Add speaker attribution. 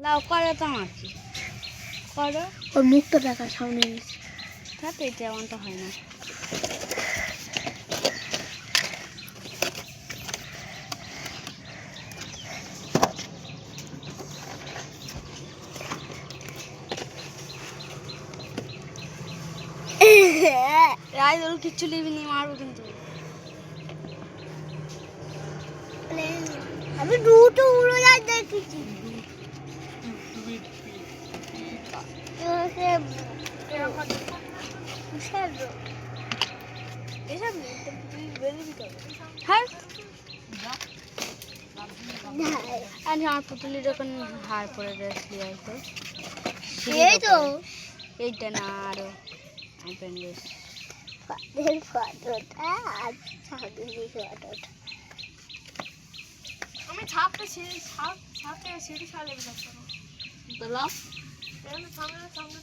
Speaker 1: দাও করো তো আমার কি করো
Speaker 2: ওর মুখটা দেখা সামনে গেছে
Speaker 1: তাতে তেমনটা হয় না রাইদুল কিচ্ছু নিবি নি মারবো কিন্তু
Speaker 2: আমি দুটো উড়োজাহাজ দেখেছি
Speaker 1: আমার পুতুলি যখন হার পরে রেখে হয়তো
Speaker 2: এই তো
Speaker 1: এইটা না আরো অ্যাপেন্ডিক্স
Speaker 2: আমি ছাপটা ছাপ থেকে সিঁড়ি সালে
Speaker 1: বলো
Speaker 2: সামনে